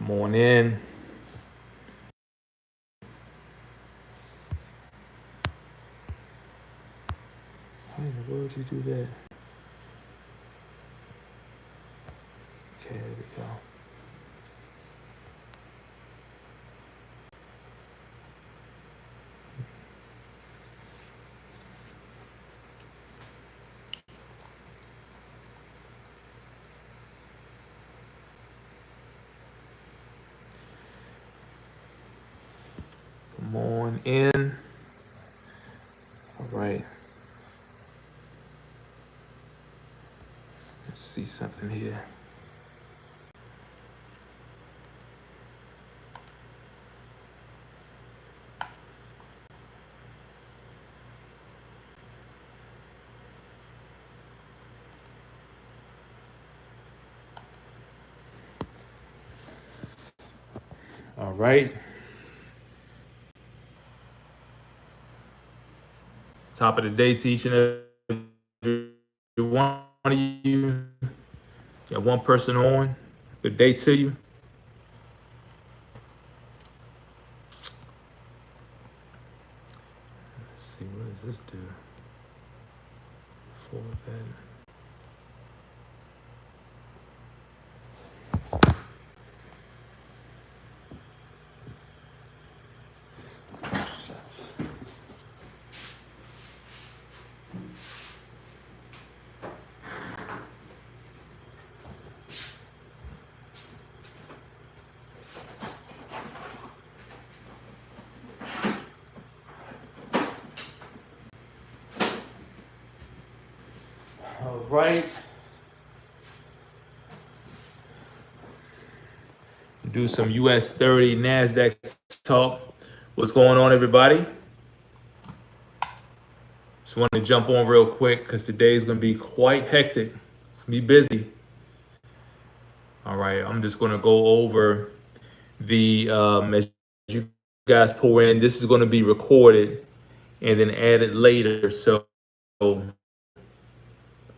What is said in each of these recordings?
Come on in. How in the world did you do that? Okay, there we go. Come on in. All right. Let's see something here. All right. Top of the day to each and every one of you. Got one person on. Good day to you. Let's see, what does this do? Forward that. All right. Do some US30 Nasdaq talk. What's going on, everybody? Just wanted to jump on real quick because today is going to be quite hectic. It's going to be busy. All right, I'm just going to go over the, as you guys pour in, this is going to be recorded and then added later. So,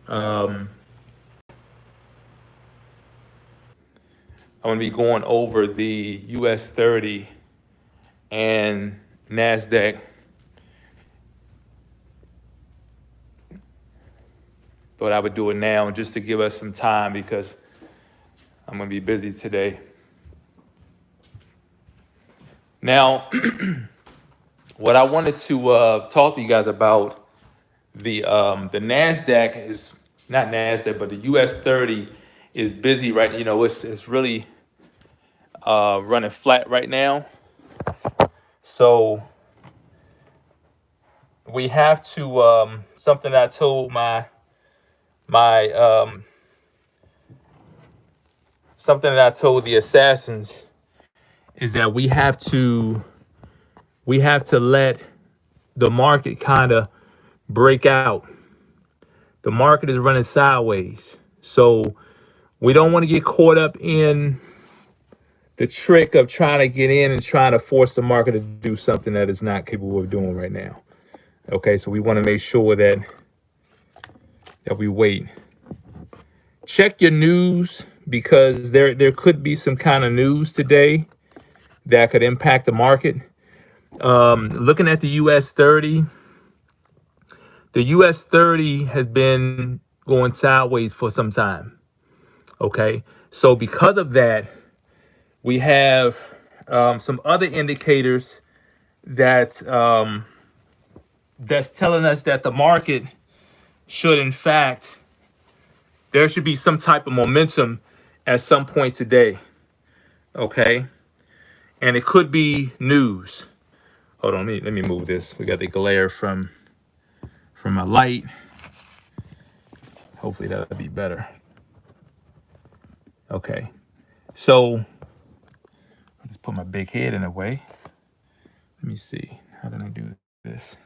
I'm going to be going over the US30 and Nasdaq. But I would do it now just to give us some time because I'm going to be busy today. Now, what I wanted to talk to you guys about, the Nasdaq is not Nasdaq, but the US30 is busy right. You know, it's really running flat right now. So we have to something I told something that I told the assassins is that we have to let the market kind of break out. The market is running sideways. So we don't want to get caught up in the trick of trying to get in and trying to force the market to do something that it's not capable of doing right now. Okay, so we want to make sure that we wait. Check your news because there could be some kind of news today that could impact the market. Looking at the US30, the US30 has been going sideways for some time. Okay, so because of that, we have some other indicators that that's telling us that the market should, in fact, there should be some type of momentum at some point today. Okay, and it could be news. Hold on, let me move this. We got the glare from my light. Hopefully that'll be better. Okay, so I'll just put my big head in the way. Let me see. How can I do this?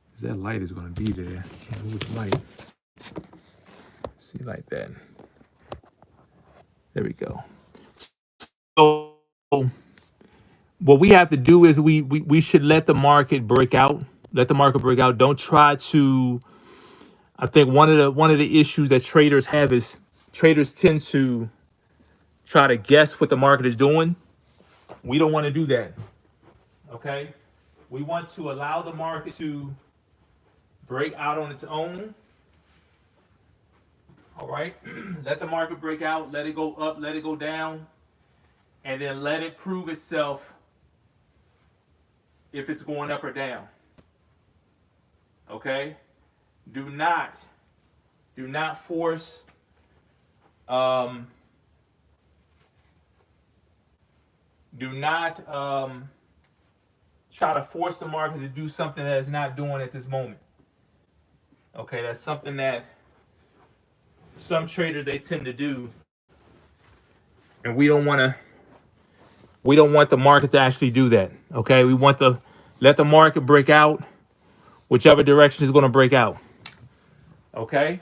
Because that light is going to be there. Can't move the light. See, like that. There we go. So what we have to do is we should let the market break out. Let the market break out. Don't try to. I think one of the issues that traders have is traders tend to try to guess what the market is doing. We don't want to do that. Okay? We want to allow the market to break out on its own. All right? Let the market break out, let it go up, let it go down, and then let it prove itself if it's going up or down. Okay? Do not force do not try to force the market to do something that it's not doing at this moment. Okay, that's something that some traders, they tend to do, and we don't want the market to actually do that. Okay, we want to let the market break out whichever direction is going to break out. Okay,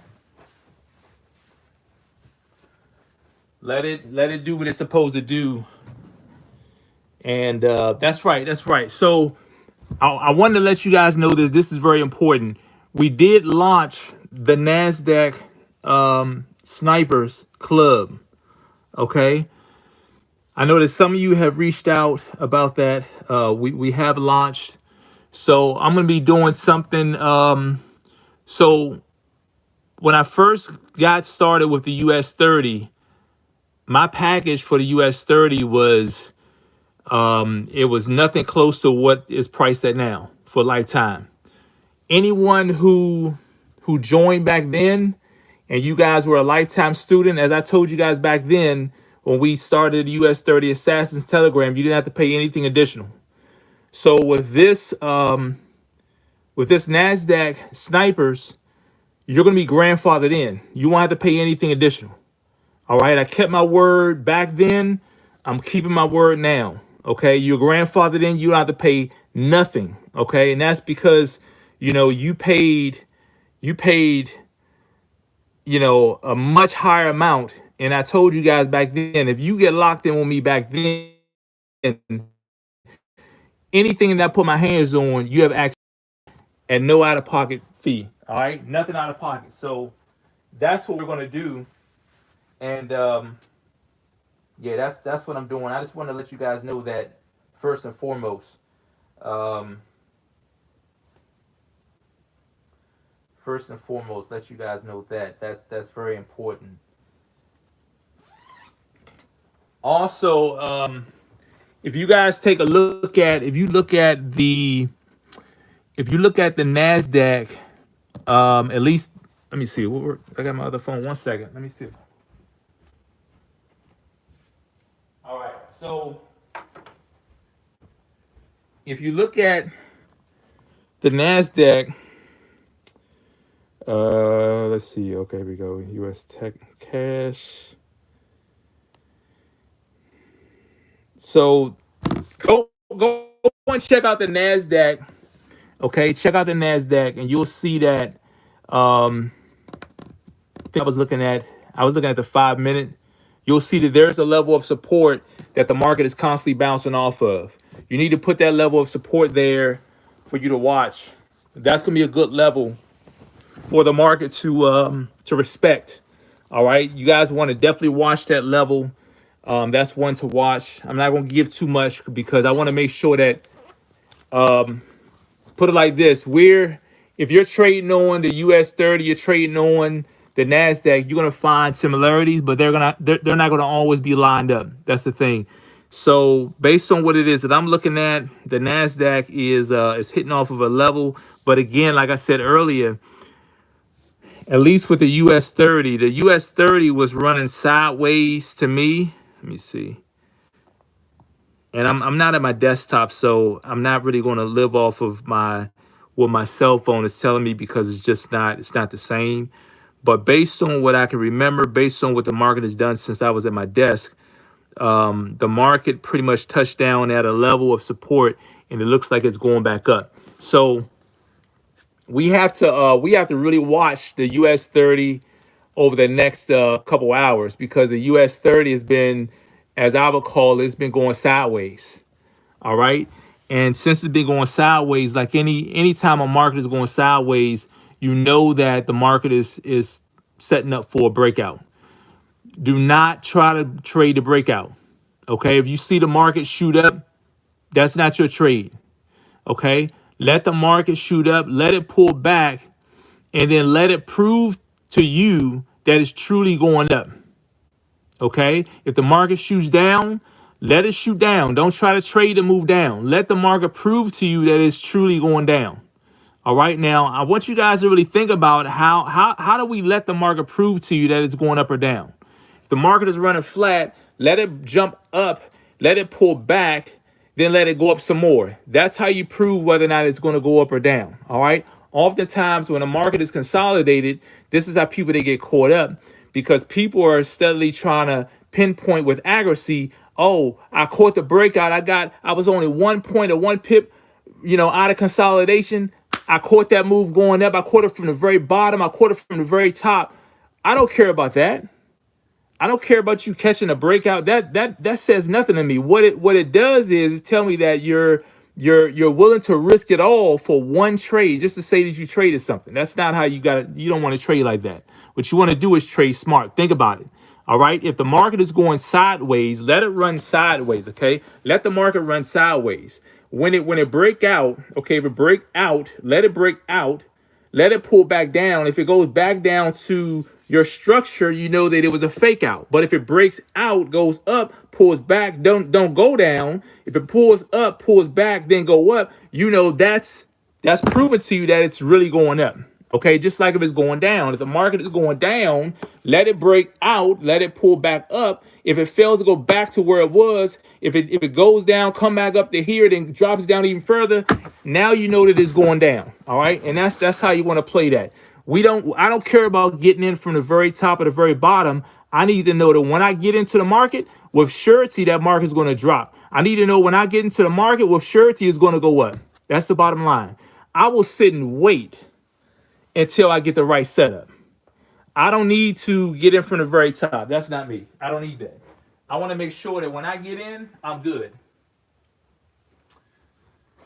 let it do what it's supposed to do. And that's right. So I wanted to let you guys know this. This is very important. We did launch the Nasdaq Snipers Club. Okay. I know that some of you have reached out about that. We have launched. So I'm going to be doing something. So when I first got started with the US30, my package for the US30 was it was nothing close to what is priced at now for lifetime. Anyone who joined back then, and you guys were a lifetime student, as I told you guys back then when we started US30 Assassins Telegram, you didn't have to pay anything additional. So with this Nasdaq Snipers, you're going to be grandfathered in. You won't have to pay anything additional. All right, I kept my word back then. I'm keeping my word now. Okay, you're grandfathered in. You don't have to pay nothing. Okay, and that's because you paid a much higher amount. And I told you guys back then, if you get locked in with me back then, anything that I put my hands on, you have access at no out-of-pocket fee. All right, nothing out of pocket. So that's what we're gonna do. And yeah, that's what I'm doing. I just want to let you guys know that first and foremost. First and foremost, let you guys know that that's very important. Also, if you guys take a look at, if you look at the Nasdaq, at least let me see. I got my other phone. 1 second. Let me see. All right. So if you look at the Nasdaq, let's see. Okay, here we go. US Tech Cash. So go and check out the Nasdaq. Okay, check out the Nasdaq, and you'll see that. I think I was looking at the 5 minute. You'll see that there's a level of support that the market is constantly bouncing off of. You need to put that level of support there for you to watch. That's gonna be a good level for the market to respect. All right, you guys want to definitely watch that level. That's one to watch. I'm not going to give too much because I want to make sure that, put it like this, if you're trading on the US30, you're trading on the Nasdaq, you're going to find similarities, but they're not going to always be lined up. That's the thing. So based on what it is that I'm looking at, the Nasdaq is hitting off of a level. But again, like I said earlier, at least with the US30 was running sideways to me. Let me see. And I'm not at my desktop, so I'm not really going to live off of what my cell phone is telling me, because it's not the same. But based on what I can remember, based on what the market has done since I was at my desk, the market pretty much touched down at a level of support, and it looks like it's going back up. So we have to really watch the US30 over the next couple hours, because the US30 has been, as I would call it, it's been going sideways. All right. And since it's been going sideways, like any time a market is going sideways, you know that the market is setting up for a breakout. Do not try to trade the breakout. Okay, if you see the market shoot up, that's not your trade. Okay, let the market shoot up, let it pull back, and then let it prove to you that it's truly going up. Okay, if the market shoots down, let it shoot down. Don't try to trade to move down. Let the market prove to you that it's truly going down. All right, now I want you guys to really think about how do we let the market prove to you that it's going up or down? If the market is running flat, let it jump up, let it pull back, then let it go up some more. That's how you prove whether or not it's going to go up or down. All right. Oftentimes when the market is consolidated, this is how people they get caught up, because people are steadily trying to pinpoint with accuracy. Oh, I caught the breakout. I was only 1 point or 1 pip, out of consolidation. I caught that move going up. I caught it from the very bottom. I caught it from the very top. I don't care about that. I don't care about you catching a breakout. That says nothing to me. What it does is tell me that you're willing to risk it all for one trade, just to say that you traded something. That's not how you got it. You don't want to trade like that. What you want to do is trade smart. Think about it. All right. If the market is going sideways, let it run sideways. Okay. Let the market run sideways. When it break out, okay, if it break out, let it break out, let it pull back down. If it goes back down to your structure, you know that it was a fake out. But if it breaks out, goes up, pulls back, don't go down. If it pulls up, pulls back, then go up, you know that's proven to you that it's really going up. Okay, just like if it's going down. If the market is going down, let it break out, let it pull back up. If it fails to go back to where it was, if it goes down, come back up to here, then drops down even further, now you know that it's going down. All right, and that's how you want to play that. I don't care about getting in from the very top or the very bottom. I need to know that when I get into the market, with surety, that market is going to drop. I need to know when I get into the market, with surety, it's going to go up. That's the bottom line. I will sit and wait until I get the right setup. I don't need to get in from the very top. That's not me. I don't need that. I want to make sure that when I get in, I'm good.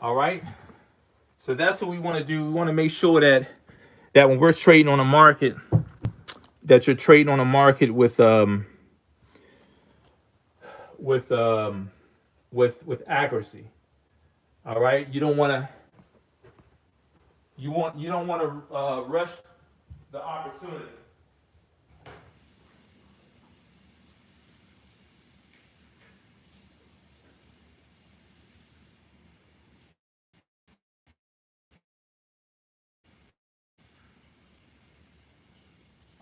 All right. So that's what we want to do. We want to make sure that when we're trading on the market, that you're trading on a market with accuracy. All right. You don't want to rush the opportunity.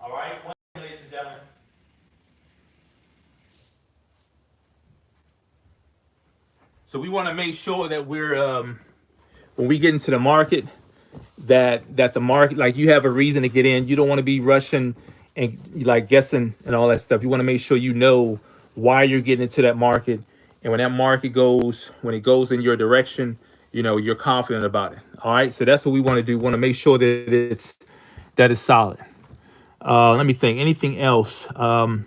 All right, ladies and gentlemen. So we want to make sure that we're when we get into the market, that the market, like, you have a reason to get in. You don't want to be rushing and like guessing and all that stuff. You want to make sure you know why you're getting into that market, and when that market goes, when it goes in your direction, you're confident about it. All right, so that's what we want to do. We want to make sure that it's solid. Let me think. Anything else? I'm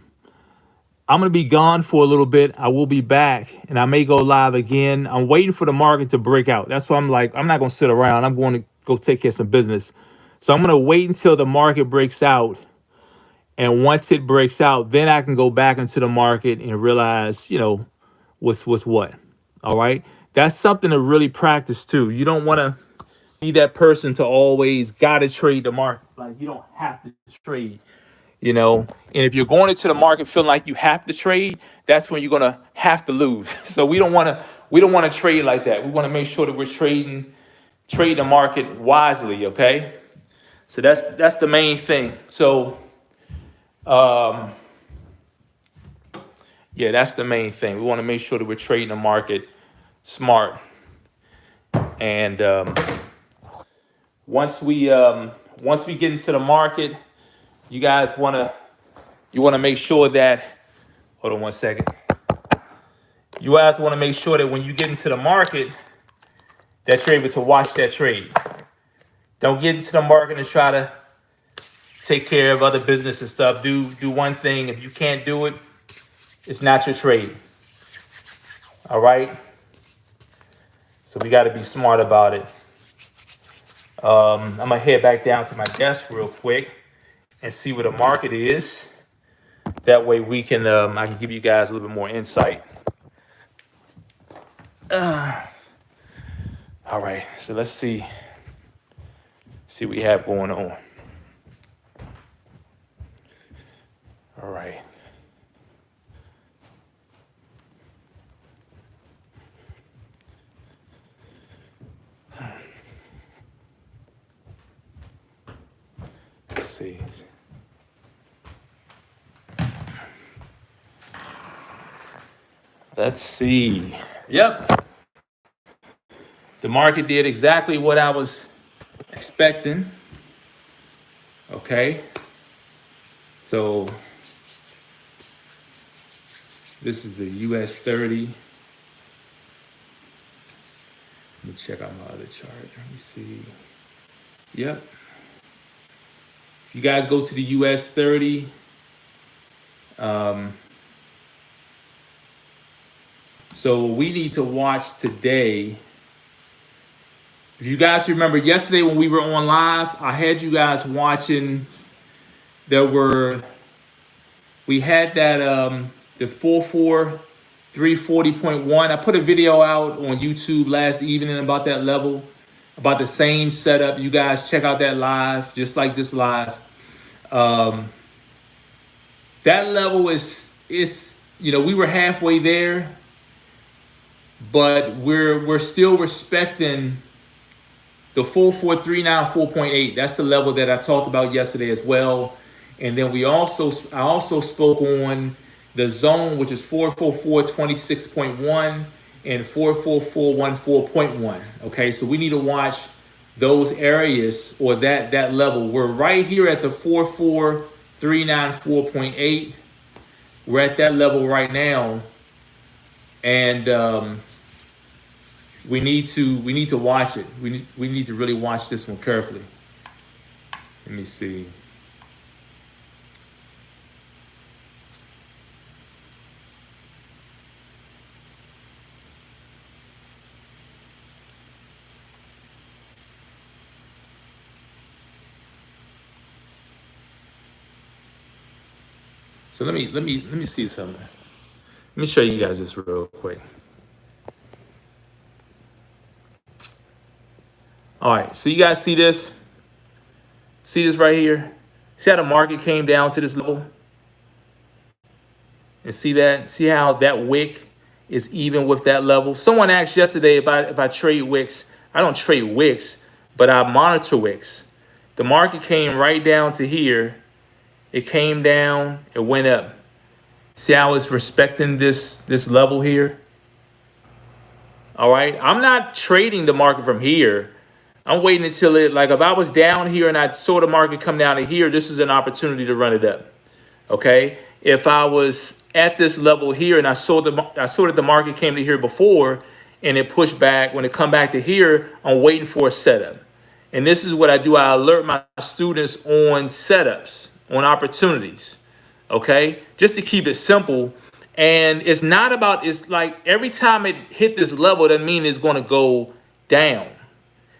going to be gone for a little bit. I will be back, and I may go live again. I'm waiting for the market to break out. That's why I'm like, I'm not going to sit around. I'm going to go take care of some business. So I'm going to wait until the market breaks out. And once it breaks out, then I can go back into the market and realize, what's what. All right. That's something to really practice too. You don't want to be that person to always got to trade the market. Like, you don't have to trade. And if you're going into the market feeling like you have to trade, that's when you're gonna have to lose. So we don't want to trade like that. We want to make sure that we're trading the market wisely. Okay, so that's the main thing. So yeah, that's the main thing. We want to make sure that we're trading the market smart. And once we get into the market, you guys want to make sure that, hold on one second. You guys want to make sure that when you get into the market, that you're able to watch that trade. Don't get into the market and try to take care of other business and stuff. Do one thing. If you can't do it, it's not your trade. All right? So we got to be smart about it. I'm going to head back down to my desk real quick and see where the market is. That way we can, I can give you guys a little bit more insight. All right, so let's see what we have going on. All right. Let's see. Let's see. Yep. The market did exactly what I was expecting. Okay. So this is the US 30. Let me check out my other chart. Let me see. Yep. If you guys go to the US 30, so we need to watch today. If you guys remember yesterday when we were on live, I had you guys watching. We had that the 44340.1. I put a video out on YouTube last evening about that level, about the same setup. You guys check out that live, just like this live. That level is we were halfway there, but we're still respecting the 44394.8. That's the level that I talked about yesterday as well. And then I also spoke on the zone, which is 44426.1 and 44414.1. Okay, so we need to watch those areas or that level. We're right here at the 44394.8. We're at that level right now, and we need to watch it. We need to really watch this one carefully. Let me see. So let me see something. Let me show you guys this real quick. All right, so you guys see this? See this right here? See how the market came down to this level? And see that? See how that wick is even with that level? Someone asked yesterday if I trade wicks. I don't trade wicks, but I monitor wicks. The market came right down to here. It came down, it went up. See how it's respecting this level here? All right, I'm not trading the market from here. I'm waiting until it, like if I was down here and I saw the market come down to here, this is an opportunity to run it up. Okay, if I was at this level here and I saw that the market came to here before and it pushed back, when it come back to here, I'm waiting for a setup. And this is what I do. I alert my students on setups, on opportunities, okay? Just to keep it simple. And it's not about, it's like every time it hit this level, that means it's going to go down.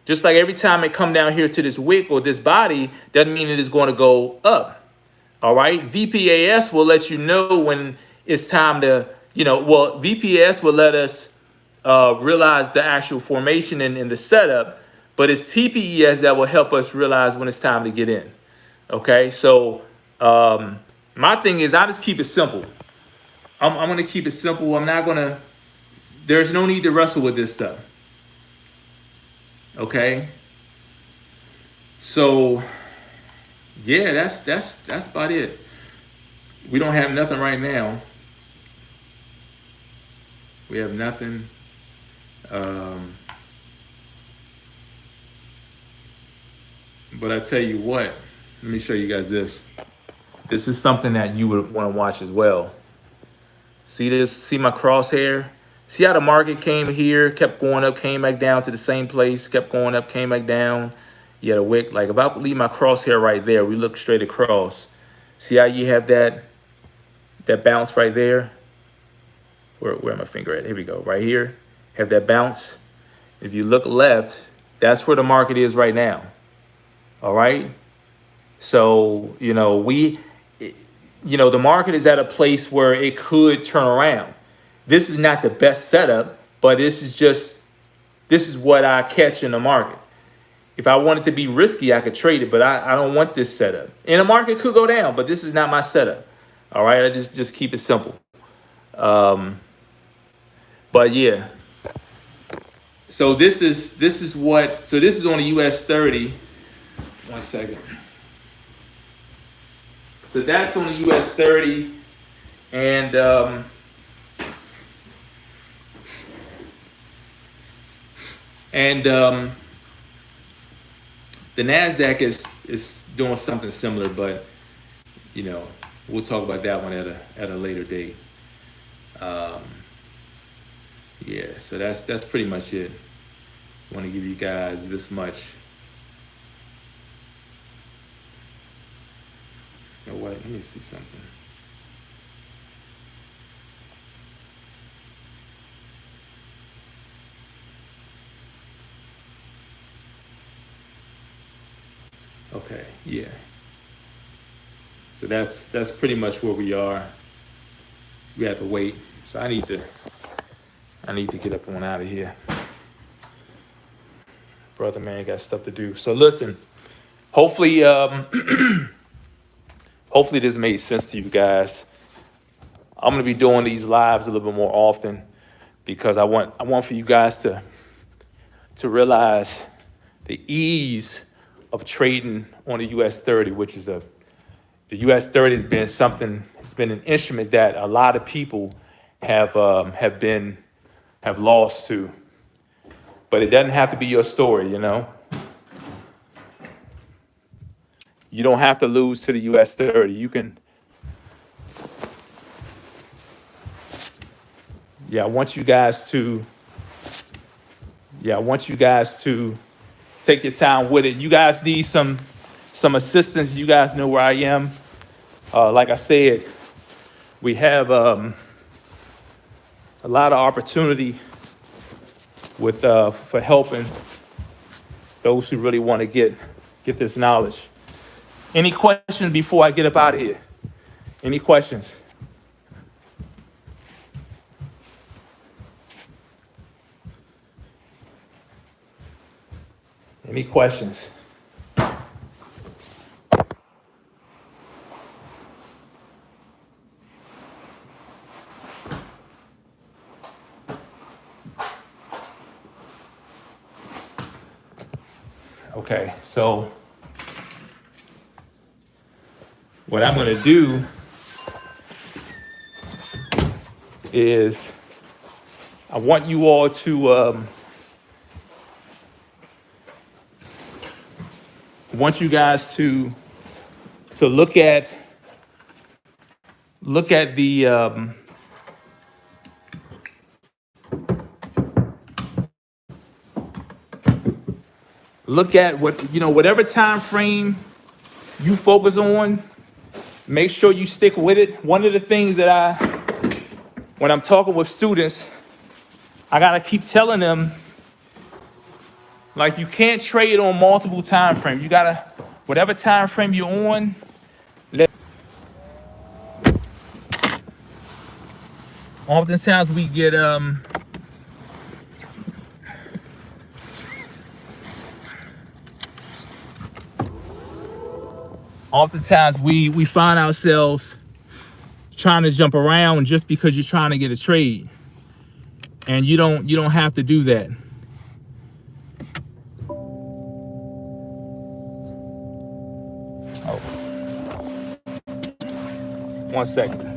Just like every time it come down here to this wick or this body, doesn't mean it is going to go up, all right? VPAS will let you know when it's time to, VPAS will let us realize the actual formation and the setup, but it's TPES that will help us realize when it's time to get in. Okay, so my thing is I just keep it simple. I'm going to keep it simple. I'm not going to, there's no need to wrestle with this stuff. Okay, so yeah, that's about it. We don't have nothing right now. We have nothing. But I tell you what, let me show you guys this. This is something that you would want to watch as well. See this? See my crosshair? See how the market came here, kept going up, came back down to the same place, kept going up, came back down. You had a wick. Like if I leave my crosshair right there, we look straight across. See how you have that bounce right there? Where my finger at? Here we go. Right here. Have that bounce. If you look left, that's where the market is right now. All right. So, you know, the market is at a place where it could turn around. This is not the best setup, but this is what I catch in the market. If I wanted to be risky, I could trade it, but I don't want this setup. And the market could go down, but this is not my setup. All right, I just keep it simple. But yeah. So this is on the US 30. 1 second. So that's on the US 30, and the Nasdaq is doing something similar, but you know, we'll talk about that one at a later date. Yeah, so that's pretty much it. I want to give you guys this much. Oh wait, let me see something. Okay, yeah. So that's pretty much where we are. We have to wait. So I need to get up on out of here. Brother man got stuff to do. So listen, hopefully hopefully this made sense to you guys. I'm gonna be doing these lives a little bit more often because I want for you guys to realize the ease of trading on the US 30, which is the US 30 has been something, it's been an instrument that a lot of people have lost to. But it doesn't have to be your story, you know. You don't have to lose to the US 30. You can, I want you guys to take your time with it. You guys need some assistance. You guys know where I am. Like I said, we have a lot of opportunity with for helping those who really want to get this knowledge. Any questions before I get up out of here? Any questions? Any questions? Okay, so what I'm going to do is I want you all to want you guys to look at the look at what, you know, whatever time frame you focus on, make sure you stick with it. One of the things that when I'm talking with students, I gotta keep telling them, like, you can't trade on multiple time frames. You gotta, whatever time frame you're on, oftentimes we get oftentimes we find ourselves trying to jump around just because you're trying to get a trade, and you don't have to do that. Oh, 1 second.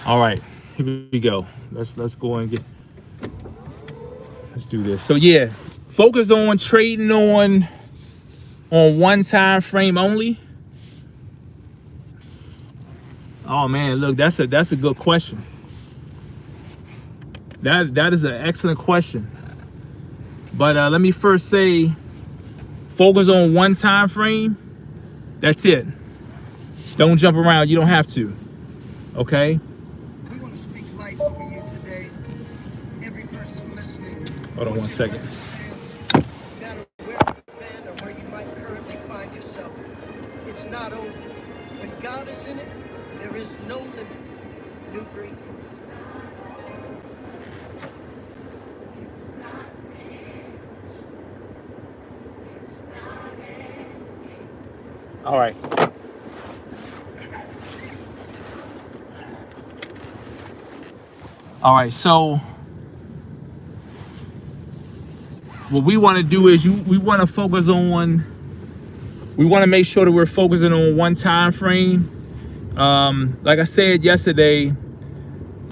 All right, here we go. Let's go and let's do this. So yeah, focus on trading on one time frame only. Oh man, look, that's a good question. That is an excellent question. But let me first say, focus on one time frame. That's it. Don't jump around. You don't have to. Okay. We want to speak life over you today. Every person listening. Hold on 1 second. No matter where you've been or where you might currently find yourself, it's not over. When God is in it, there is no limit. New breed. All right. All right. So what we want to do is we want to focus on. We want to make sure that we're focusing on one time frame. Like I said yesterday,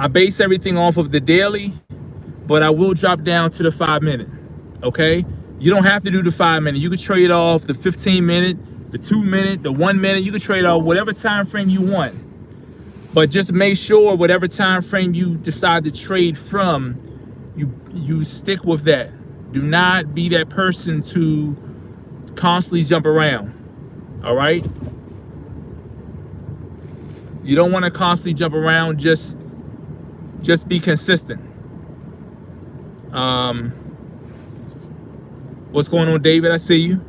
I base everything off of the daily, but I will drop down to the 5 minute. Okay. You don't have to do the 5 minute. You can trade off the 15 minute. The 2 minute, the 1 minute, you can trade off whatever time frame you want. But just make sure whatever time frame you decide to trade from, you stick with that. Do not be that person to constantly jump around. All right? You don't want to constantly jump around, just be consistent. What's going on, David? I see you.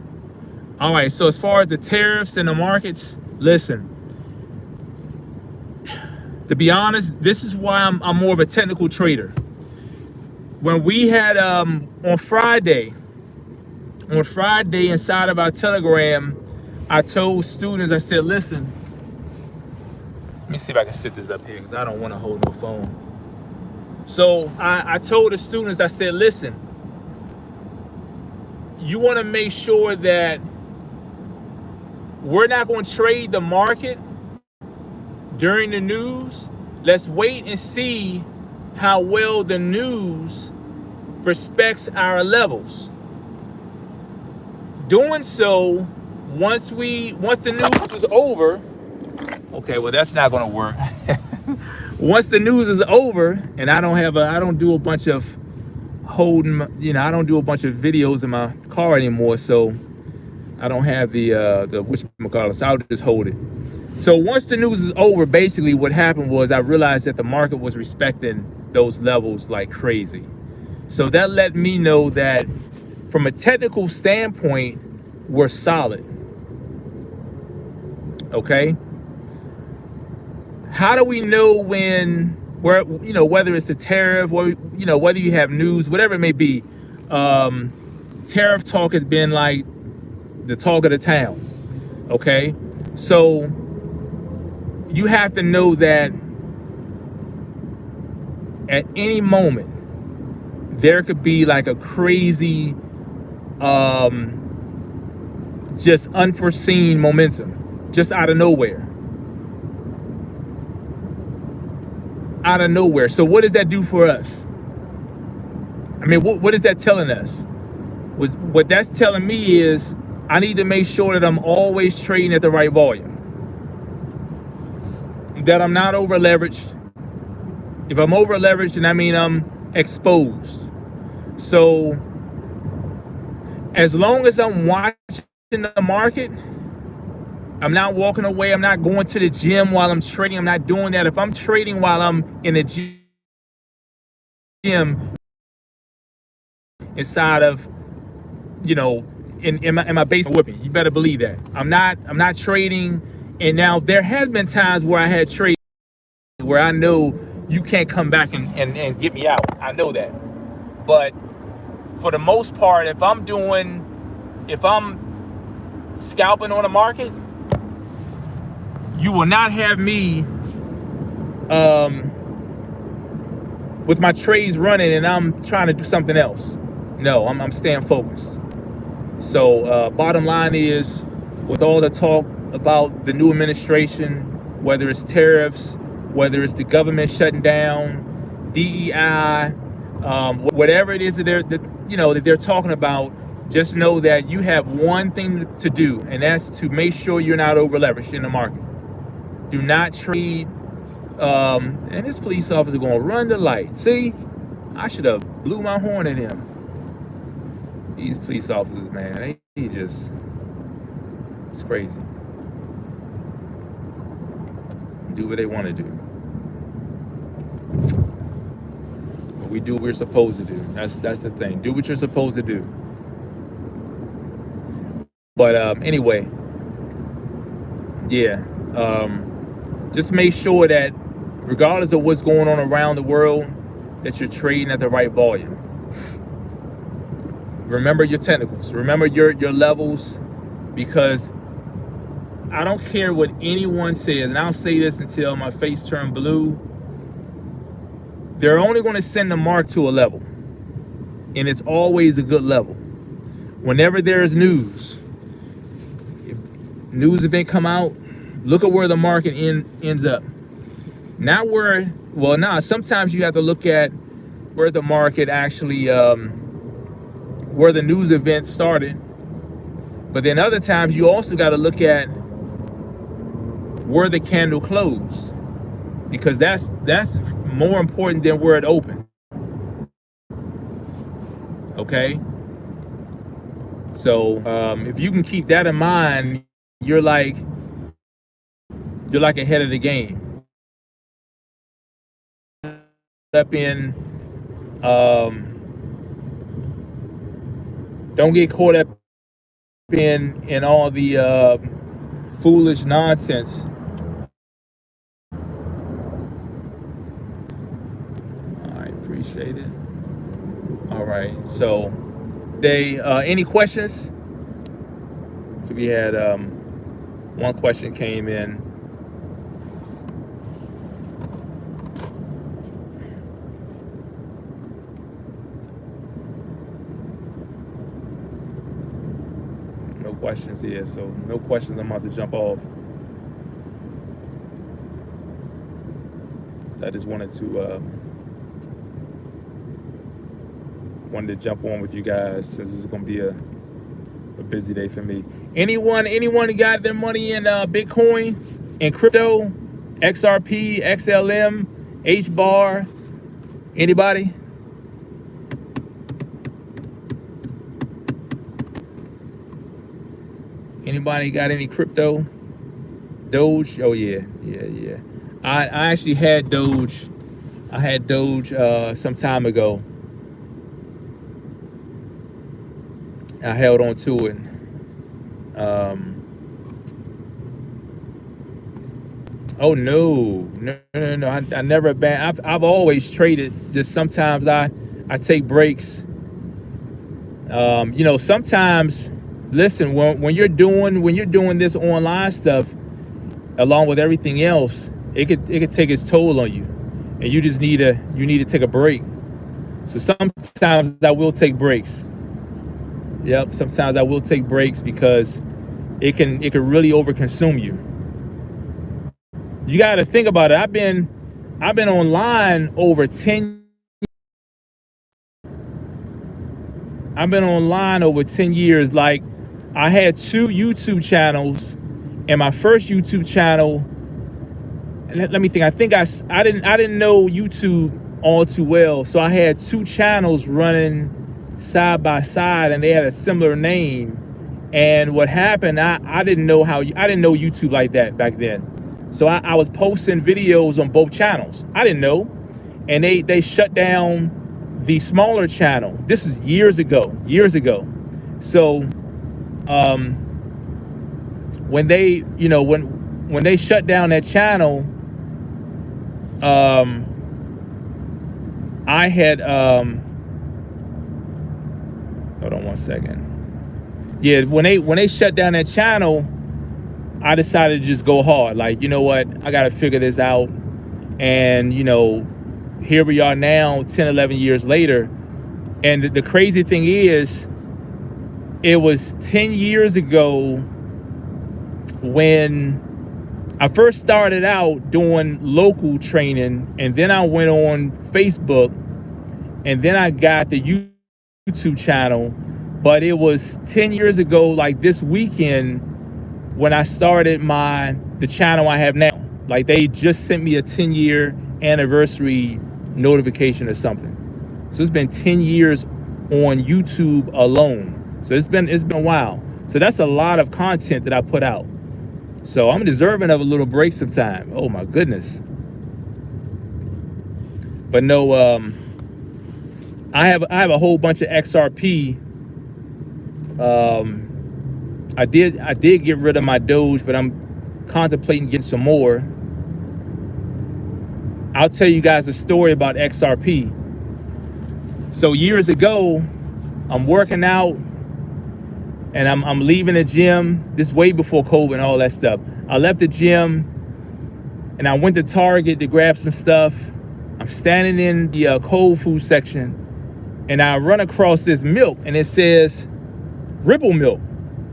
All right, so as far as the tariffs and the markets, listen, to be honest, this is why I'm more of a technical trader. When we had on Friday inside of our Telegram, I told students, I said, listen, let me see if I can sit this up here because I don't want to hold no phone. So I told the students, I said, listen, you want to make sure that we're not going to trade the market during the news. Let's wait and see how well the news respects our levels. Doing so, once the news is over, okay, well that's not going to work. Once the news is over, and I don't do a bunch of holding, I don't do a bunch of videos in my car anymore, so I don't have the whatchamacallit, so I'll just hold it. So once the news is over, basically what happened was I realized that the market was respecting those levels like crazy. So that let me know that from a technical standpoint, we're solid. Okay? How do we know whether it's a tariff or, whether you have news, whatever it may be, tariff talk has been like the talk of the town. Okay, so you have to know that at any moment there could be like a crazy just unforeseen momentum just out of nowhere. So what does that do for us? I mean, what is that telling us? What that's telling me is I need to make sure that I'm always trading at the right volume, that I'm not over leveraged. If I'm over leveraged, then I mean I'm exposed. So as long as I'm watching the market, I'm not walking away. I'm not going to the gym while I'm trading. I'm not doing that. If I'm trading while I'm in the gym inside of, in my basement whipping, you better believe that. I'm not trading. And now there has been times where I had trades where I know you can't come back and get me out. I know that. But for the most part, if I'm scalping on the market, you will not have me with my trades running and I'm trying to do something else. No, I'm staying focused. So bottom line is, with all the talk about the new administration, whether it's tariffs, whether it's the government shutting down, DEI, whatever it is that they're talking about, just know that you have one thing to do, and that's to make sure you're not over leveraged in the market. Do not trade And this police officer gonna run the light. See, I should have blew my horn at him. These police officers, man, they just, it's crazy. Do what they want to do. But we do what we're supposed to do. That's the thing. Do what you're supposed to do. But anyway, yeah. Just make sure that regardless of what's going on around the world, that you're trading at the right volume. Remember your technicals. Remember your levels, because I don't care what anyone says, and I'll say this until my face turns blue. They're only going to send the mark to a level, and it's always a good level. Whenever there's news, if news event come out, look at where the market ends up. Not where, well, now sometimes you have to look at where the market actually, where the news event started. But then other times you also got to look at where the candle closed, because that's more important than where it opened. Okay. So if you can keep that in mind, you're like ahead of the game. Up in, don't get caught up in all the foolish nonsense. I appreciate it. All right, so any questions? So we had one question came in. No questions here, so no questions. I'm about to jump off. I just wanted to jump on with you guys, since this is gonna be a busy day for me. Anyone got their money in Bitcoin and crypto, XRP, XLM, HBAR? Anybody? Anybody got any crypto? Doge? Oh yeah. I actually had Doge. I had Doge some time ago. I held on to it. Oh no. I never banned. I've always traded. Just sometimes I take breaks. You know, sometimes, listen, when you're doing this online stuff, along with everything else, it could take its toll on you, and you need to take a break. So sometimes I will take breaks. Yep, sometimes I will take breaks, because it can really overconsume you. You got to think about it. I've been online over 10. I've been online over 10 years. Like, I had 2 YouTube channels, and my first YouTube channel, let me think. I didn't know YouTube all too well, so I had 2 channels running side by side, and they had a similar name. And what happened, I didn't know YouTube like that back then. So I was posting videos on both channels. I didn't know, and they shut down the smaller channel. This is years ago. So when they when they shut down that channel, I had hold on one second. Yeah, when they shut down that channel, I decided to just go hard. Like, you know what, I gotta figure this out. And here we are now, 10, 11 years later. And the crazy thing is, it was 10 years ago when I first started out doing local training, and then I went on Facebook, and then I got the YouTube channel. But it was 10 years ago, like this weekend, when I started the channel I have now. Like they just sent me a 10-year anniversary notification or something. So it's been 10 years on YouTube alone. So it's been a while. So that's a lot of content that I put out. So I'm deserving of a little break sometime. Oh my goodness. But no, I have a whole bunch of XRP. I did get rid of my Doge, but I'm contemplating getting some more. I'll tell you guys a story about XRP. So years ago, I'm working out and I'm leaving the gym. This way before COVID and all that stuff. I left the gym and I went to Target to grab some stuff. I'm standing in the cold food section and I run across this milk and it says Ripple milk,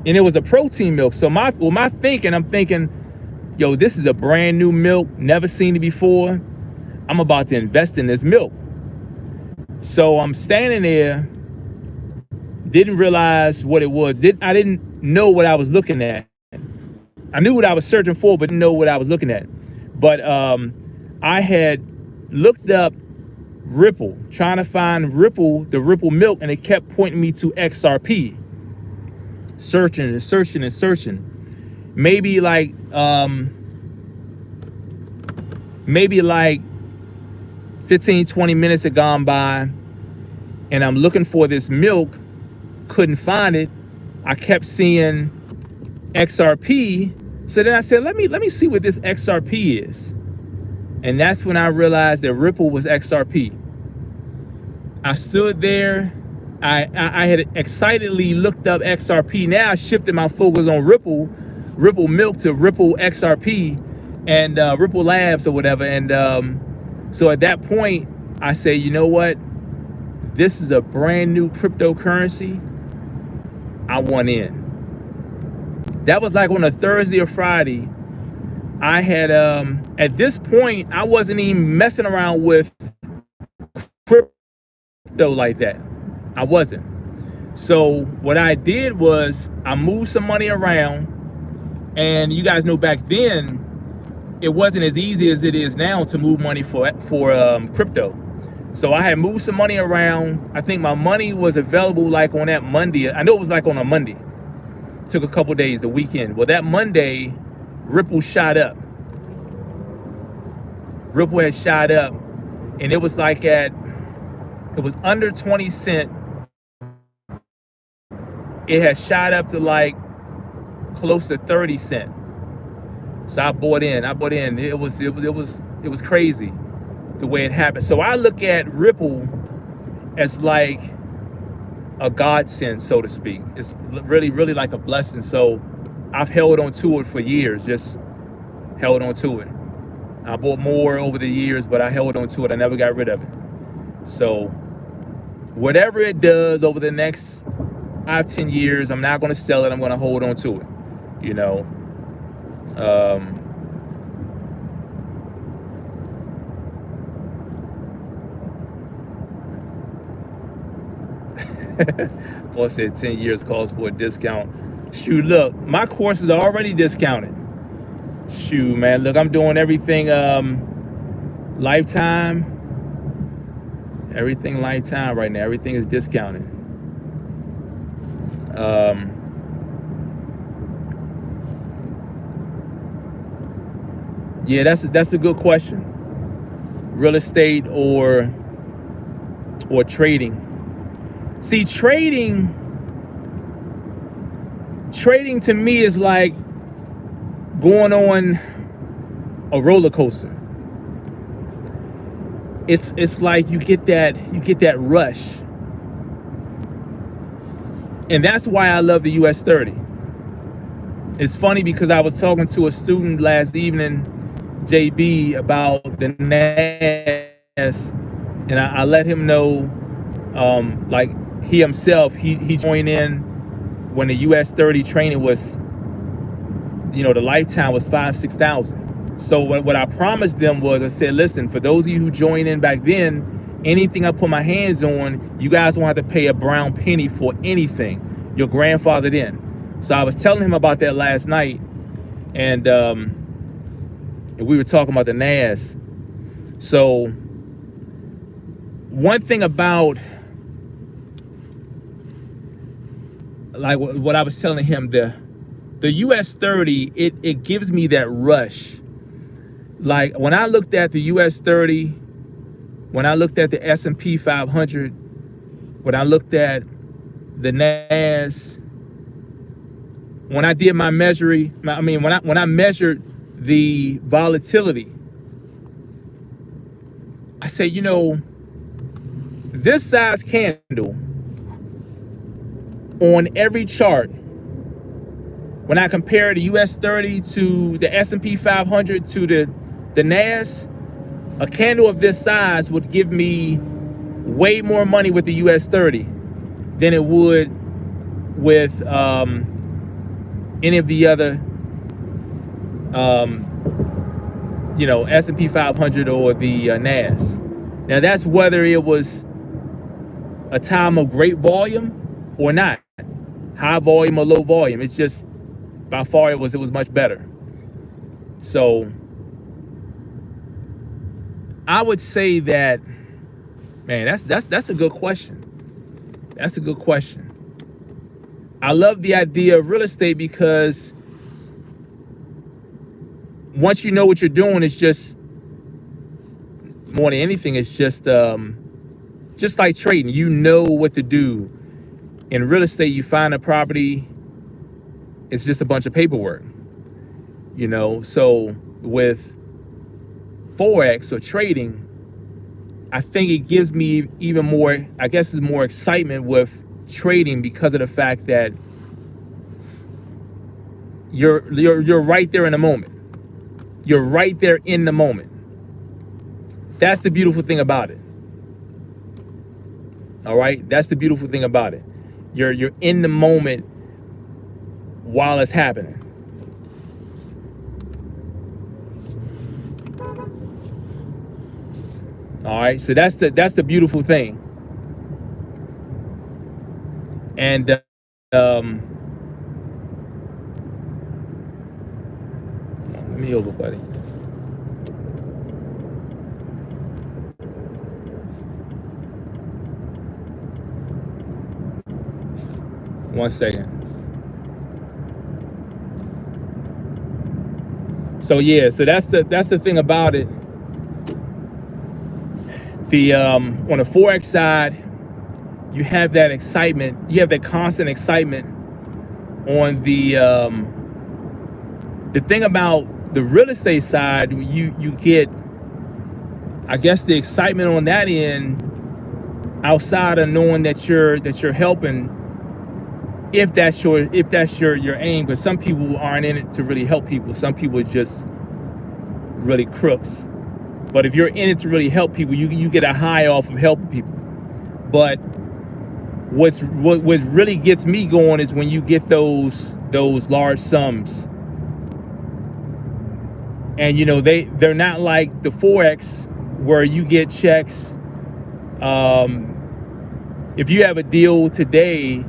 and it was a protein milk. So I'm thinking, yo, this is a brand new milk, never seen it before. I'm about to invest in this milk. So I'm standing there, didn't realize what it was. I didn't know what I was looking at. I knew what I was searching for, but didn't know what I was looking at. But I had looked up Ripple, trying to find Ripple, the Ripple milk, and it kept pointing me to XRP. Searching and searching and searching. Maybe like 15, 20 minutes had gone by and I'm looking for this milk, couldn't find it. I kept seeing XRP. So then I said, let me see what this XRP is. And that's when I realized that Ripple was XRP. I stood there. I had excitedly looked up XRP. Now I shifted my focus on Ripple milk to Ripple XRP and Ripple Labs or whatever. And so at that point, I say, you know what? This is a brand new cryptocurrency. I want in. That was like on a Thursday or Friday. I had, at this point, I wasn't even messing around with crypto like that. I wasn't. So what I did was I moved some money around, and you guys know back then it wasn't as easy as it is now to move money for crypto. So I had moved some money around. I think my money was available like on that Monday. I know it was like on a Monday. Took a couple days, the weekend. Well, that Monday, Ripple shot up. Ripple had shot up, and it was like it was under 20 cents. It had shot up to like close to 30 cents. So I bought in. It was crazy the way it happened. So I look at Ripple as like a godsend, so to speak. It's really, really like a blessing. So I've held on to it for years, just held on to it. I bought more over the years, but I held on to it. I never got rid of it. So whatever it does over the next 5-10 years, I'm not going to sell it. I'm going to hold on to it, you know. Paul said 10 years calls for a discount. Shoot, look, my courses are already discounted. Shoot, man, look, I'm doing everything lifetime. Everything lifetime right now. Everything is discounted. Yeah, that's a good question. Real estate or trading. See, trading to me is like going on a roller coaster. It's like you get that rush. And that's why I love the US30. It's funny because I was talking to a student last evening, JB, about the NAS, and I let him know, like he himself, he joined in when the US30 training was, you know, the lifetime was 5,000-6,000. So what I promised them was, I said, listen, for those of you who joined in back then, anything I put my hands on, you guys won't have to pay a brown penny for anything. Your grandfathered in. So I was telling him about that last night, and and we were talking about the Nas. So one thing about, like what I was telling him, the US 30, it gives me that rush. Like when I looked at the US 30, when I looked at the S&P 500, when I looked at the Nas, when I did my measuring, when I measured the volatility, I said, you know, this size candle on every chart, when I compare the US 30 to the S&P 500 to the Nas, a candle of this size would give me way more money with the US 30 than it would with any of the other you know, S&P 500 or the Nas. Now that's whether it was a time of great volume or not, high volume or low volume. It's just, by far it was much better. So I would say that, man, that's a good question. That's a good question. I love the idea of real estate because once you know what you're doing, it's just, more than anything, it's just like trading. You know what to do. In real estate, you find a property, it's just a bunch of paperwork, you know. So with Forex or trading, I think it gives me even more, I guess it's more excitement with trading because of the fact that you're right there in the moment. You're right there in the moment. That's the beautiful thing about it. All right, that's the beautiful thing about it. You're in the moment while it's happening. All right, so that's the beautiful thing. And let me over, buddy. One second. So yeah, so that's the thing about it. The on the Forex side, you have that excitement, you have that constant excitement. On the thing about the real estate side, you get, I guess, the excitement on that end, outside of knowing that you're helping, if that's your aim. But some people aren't in it to really help people. Some people are just really crooks. But if you're in it to really help people, you get a high off of helping people. But what really gets me going is when you get those large sums, and you know, they're not like the Forex where you get checks. If you have a deal today,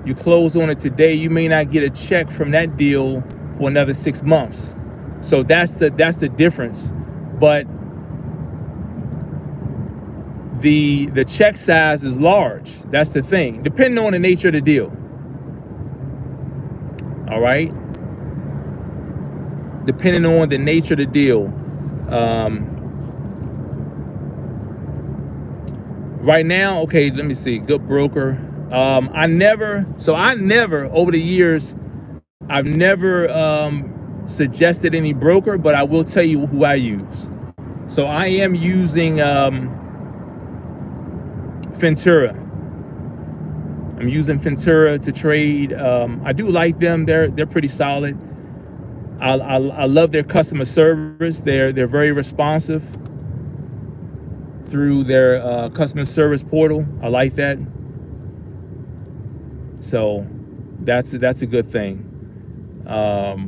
you close on it today, you may not get a check from that deal for another 6 months. So that's the difference. But the check size is large. That's the thing, depending on the nature of the deal. All right, depending on the nature of the deal. Right now, okay, let me see. Good broker. I never over the years, I've never suggested any broker, but I will tell you who I use. So I am using Ventura. I'm using Ventura to trade. I do like them. They're pretty solid. I love their customer service. They're very responsive through their customer service portal. I like that. So that's a good thing.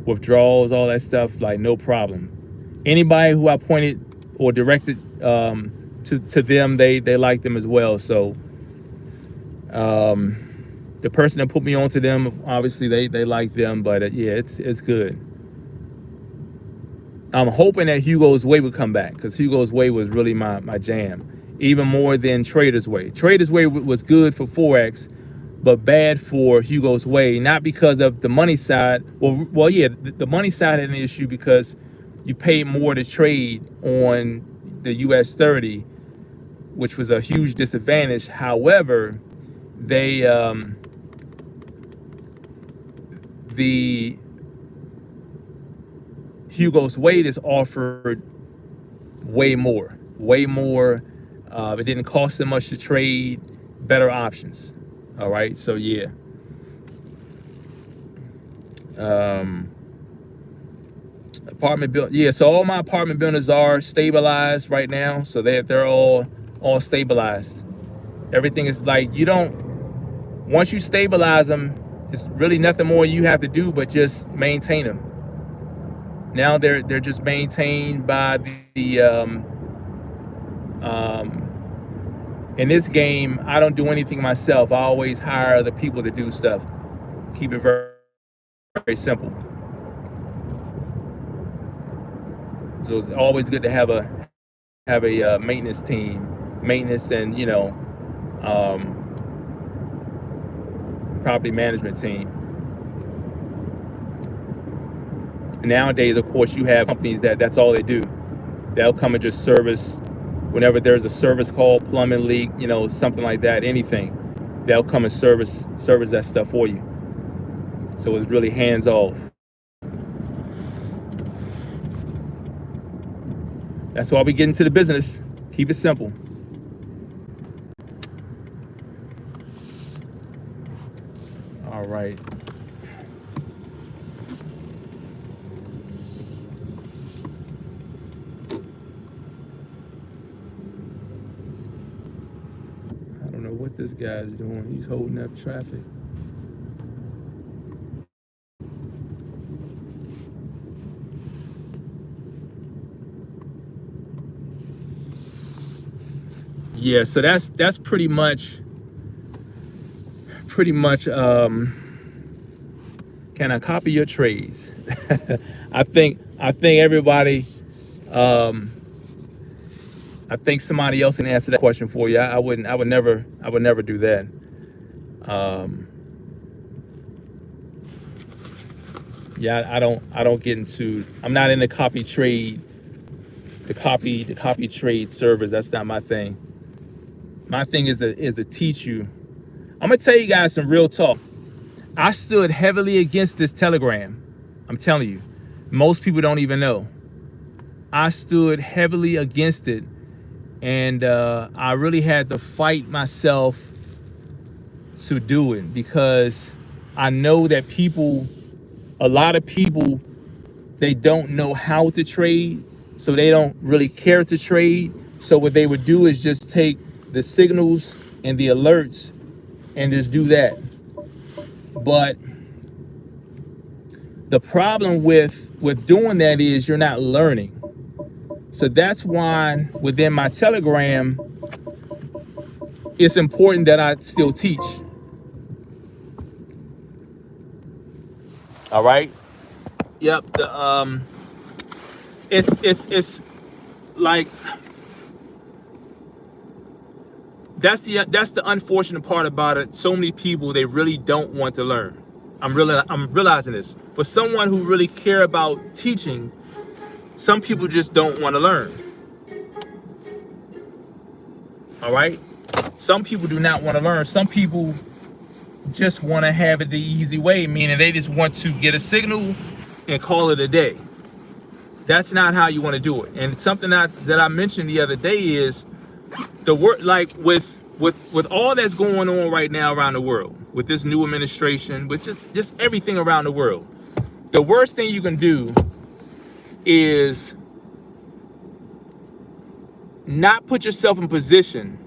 Withdrawals, all that stuff, like no problem. Anybody who I pointed or directed to them, they like them as well. So the person that put me onto them, obviously they like them. But yeah, it's good. I'm hoping that 𝐬𝐭𝐲's Way would come back, because 𝐬𝐭𝐲's Way was really my jam, even more than Trader's Way. Trader's Way was good for Forex, but bad for 𝐬𝐭𝐲's Way, not because of the money side. Well, yeah, the money side had an issue because you paid more to trade on the US30, which was a huge disadvantage. However, they the 𝐬𝐭𝐲's Way is offered way more. It didn't cost them much to trade, better options. All right, so yeah. Apartment build, yeah. So all my apartment buildings are stabilized right now, so they're all stabilized. Everything is like, you don't, once you stabilize them, it's really nothing more you have to do but just maintain them. Now they're just maintained by the in this game. I don't do anything myself. I always hire other people to do stuff. Keep it very, very simple. So it's always good to have a maintenance team, maintenance and property management team. Nowadays, of course, you have companies that's all they do. They'll come and just service whenever there's a service call, plumbing leak, something like that, anything. They'll come and service that stuff for you. So it's really hands off. That's why we get into the business. Keep it simple. All right. I don't know what this guy's doing. He's holding up traffic. Yeah, so that's pretty much can I copy your trades? I think everybody I think somebody else can answer that question for you. I would never do that. Yeah, I don't get into, I'm not in the copy trade, the copy trade servers. That's not my thing. My thing is to teach you. I'm gonna tell you guys some real talk. I stood heavily against this Telegram. I'm telling you, most people don't even know. I stood heavily against it, and I really had to fight myself to do it, because I know that a lot of people, they don't know how to trade, so they don't really care to trade. So what they would do is just take the signals and the alerts and just do that. But the problem with doing that is you're not learning. So that's why within my Telegram, it's important that I still teach. All right. Yep. It's like, that's the unfortunate part about it. So many people, they really don't want to learn. I'm realizing this. For someone who really care about teaching, some people just don't want to learn. All right. Some people do not want to learn. Some people just want to have it the easy way, meaning they just want to get a signal and call it a day. That's not how you want to do it. And something that I mentioned the other day is the work, like with all that's going on right now around the world, with this new administration, with just everything around the world. The worst thing you can do is not put yourself in position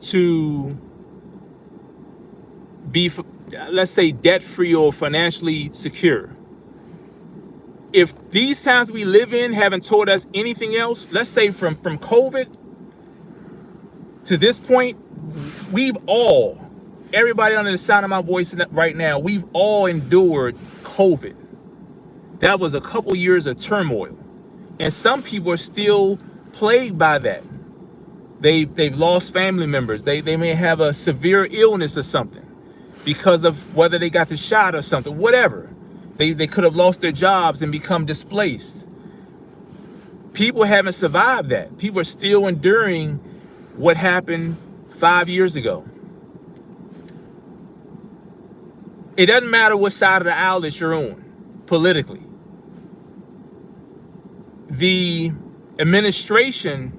to be, let's say, debt-free or financially secure. If these times we live in haven't taught us anything else, let's say from COVID to this point, everybody under the sound of my voice right now, we've all endured COVID. That was a couple years of turmoil. And some people are still plagued by that. They've lost family members. They may have a severe illness or something because of whether they got the shot or something, whatever. They could have lost their jobs and become displaced. People haven't survived that. People are still enduring what happened 5 years ago. It doesn't matter what side of the aisle that you're on politically. The administration,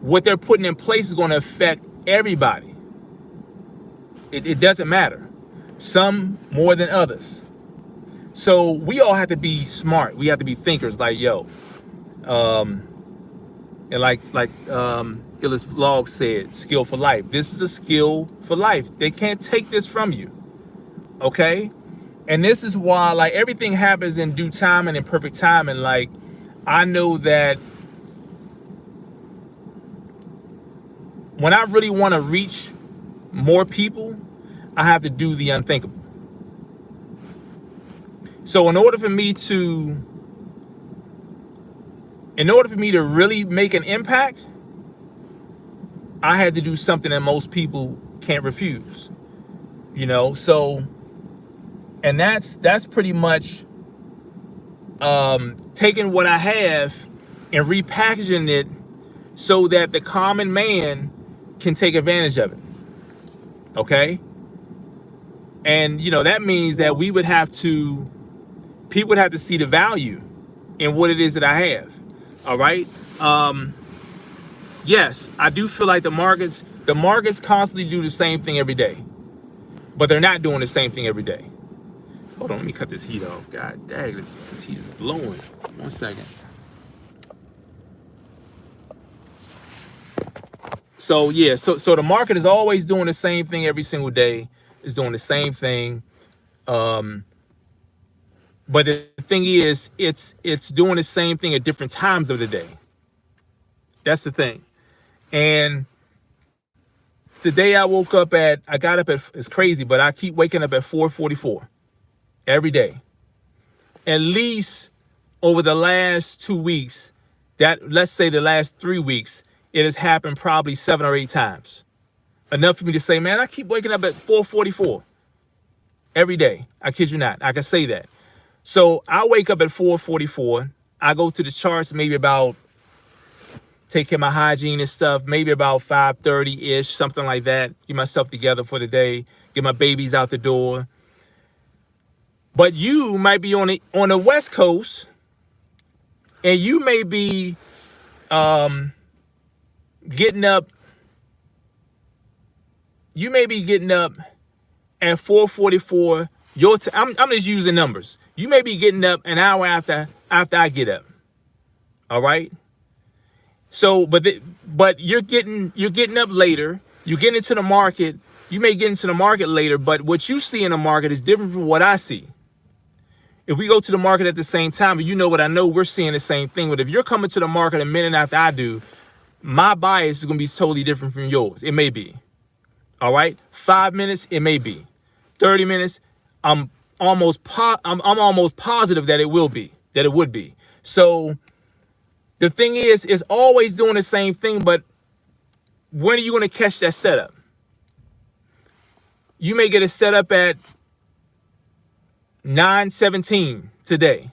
what they're putting in place is going to affect everybody. It doesn't matter. Some more than others. So we all have to be smart. We have to be thinkers like, yo. And like 𝐿's vlog said, skill for life. This is a skill for life. They can't take this from you. Okay? And this is why, like, everything happens in due time and in perfect time. And like, I know that when I really want to reach more people, I have to do the unthinkable. So in order for me to really make an impact, I had to do something that most people can't refuse. You know, so, and that's pretty much taking what I have and repackaging it so that the common man can take advantage of it. Okay? And you know, that means that people would have to see the value in what it is that I have. All right. Yes, I do feel like the markets constantly do the same thing every day, but they're not doing the same thing every day. Hold on, let me cut this heat off. God dang, this heat is blowing. 1 second. So yeah, so the market is always doing the same thing every single day. It's doing the same thing. But the thing is, it's doing the same thing at different times of the day. That's the thing. And today I got up at, it's crazy, but I keep waking up at 4:44 every day. At least over the last 2 weeks, let's say the last 3 weeks, it has happened probably 7 or 8 times. Enough for me to say, man, I keep waking up at 4:44 every day. I kid you not. I can say that. So I wake up at 4:44. I go to the charts maybe about, take care of my hygiene and stuff, maybe about 5:30-ish, something like that. Get myself together for the day. Get my babies out the door. But you might be on the West Coast, and you may be getting up. You may be getting up at 4:44. I'm just using numbers. You may be getting up an hour after I get up. All right. So, but you're getting up later. You get into the market. You may get into the market later, but what you see in the market is different from what I see. If we go to the market at the same time, you know what I know, we're seeing the same thing. But if you're coming to the market a minute after I do, my bias is going to be totally different from yours. It may be. All right. 5 minutes, it may be. 30 minutes, I'm almost positive that it would be. So the thing is, it's always doing the same thing, but when are you going to catch that setup? You may get a setup at 9:17 today.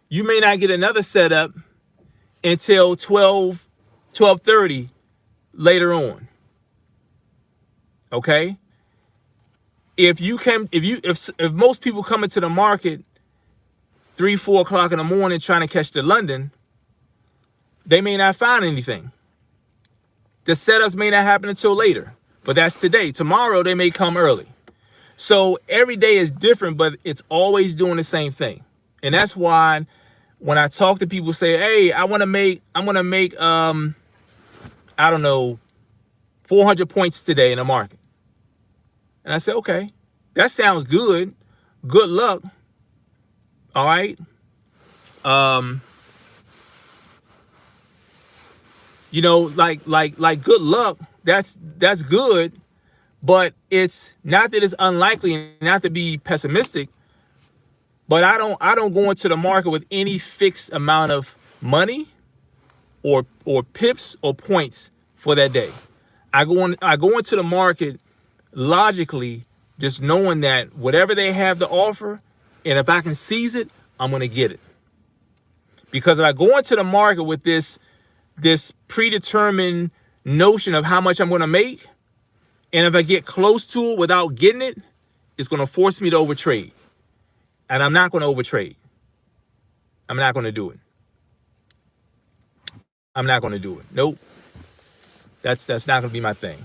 You may not get another setup until 12:30 later on. Okay? If most people come into the market 3-4 o'clock in the morning trying to catch the London, they may not find anything. The setups may not happen until later, but that's today. Tomorrow they may come early. So every day is different, but it's always doing the same thing. And that's why when I talk to people, say, hey, I'm gonna make I don't know, 400 points today in the market. And I say, okay, that sounds good. Good luck. All right. You know, like good luck. That's good, but it's not that it's unlikely, not to be pessimistic. But I don't go into the market with any fixed amount of money or pips or points for that day. I go into the market logically, just knowing that whatever they have to offer, and if I can seize it, I'm gonna get it. Because if I go into the market with this predetermined notion of how much I'm gonna make, and if I get close to it without getting it, it's gonna force me to overtrade. And I'm not gonna overtrade. I'm not gonna do it. I'm not gonna do it. Nope. That's not gonna be my thing.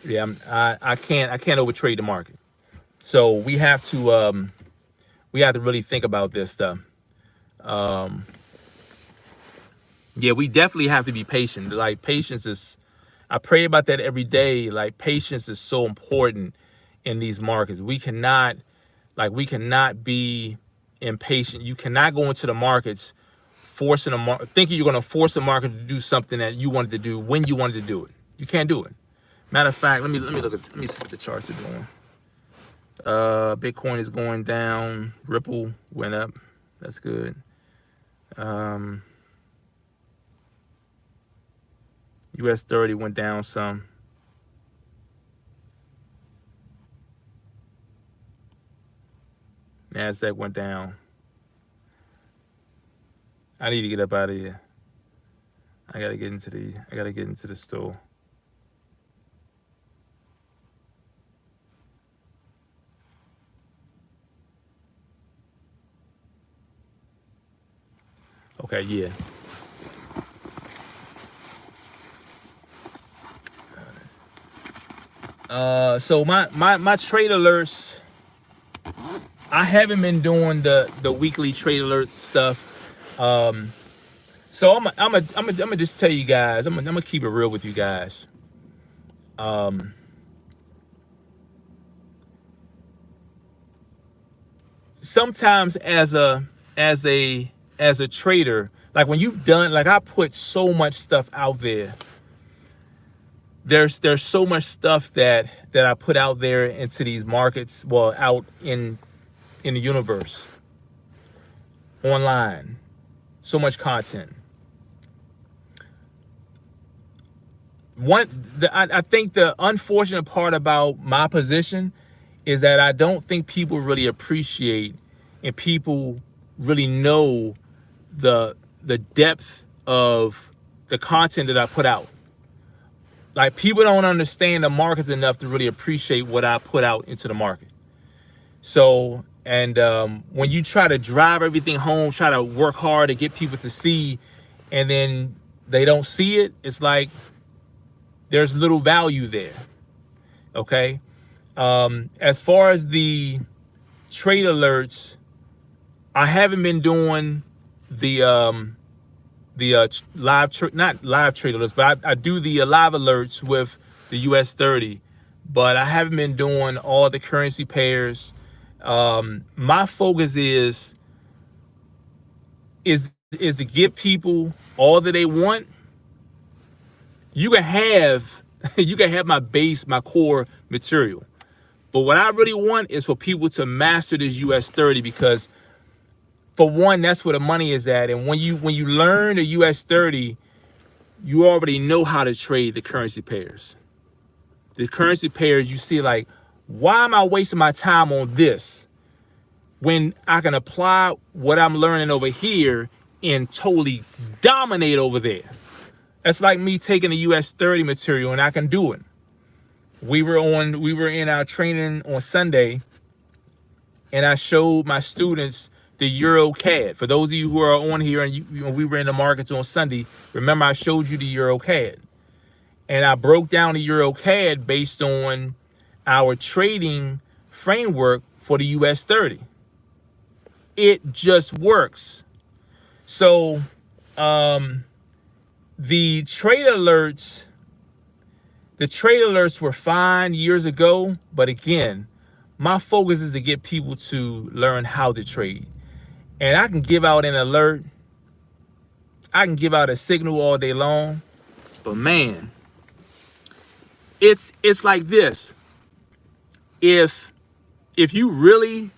Yeah, I can't overtrade the market. So we have to really think about this stuff. Yeah, we definitely have to be patient. Like patience is, I pray about that every day. Like patience is so important in these markets. We cannot be impatient. You cannot go into the markets thinking you're going to force the market to do something that you wanted to do when you wanted to do it. You can't do it. Matter of fact, let me see what the charts are doing. Bitcoin is going down. Ripple went up. That's good. US30 went down some. Nasdaq went down. I need to get up out of here. I gotta get into the store. Okay, yeah. So my trade alerts, I haven't been doing the weekly trade alert stuff. So I'm gonna just tell you guys, I'm gonna keep it real with you guys. Sometimes as a trader, like when you've done, like I put so much stuff out there. There's so much stuff that I put out there into these markets, well, out in the universe, online, so much content. I think the unfortunate part about my position is that I don't think people really appreciate and people really know the depth of the content that I put out. Like people don't understand the markets enough to really appreciate what I put out into the market. So, and when you try to drive everything home, try to work hard to get people to see, and then they don't see it, it's like there's little value there. Okay. As far as the trade alerts, I haven't been doing the not live trade alerts, but I do the live alerts with the US30, but I haven't been doing all the currency pairs. My focus is to give people all that they want. You can have my base, my core material, but what I really want is for people to master this US30, because for one, that's where the money is at. And when you learn the US30, you already know how to trade the currency pairs. The currency pairs, you see, like, why am I wasting my time on this when I can apply what I'm learning over here and totally dominate over there? That's like me taking the US30 material and I can do it. We were in our training on Sunday, and I showed my students the 𝐬𝐿_CAD. For those of you who are on here and we were in the markets on Sunday, remember I showed you the 𝐬𝐿_CAD. And I broke down the 𝐬𝐿_CAD based on our trading framework for the US30. It just works. So the trade alerts were fine years ago, but again, my focus is to get people to learn how to trade. And I can give out an alert, I can give out a signal all day long, but man, it's like this. If you really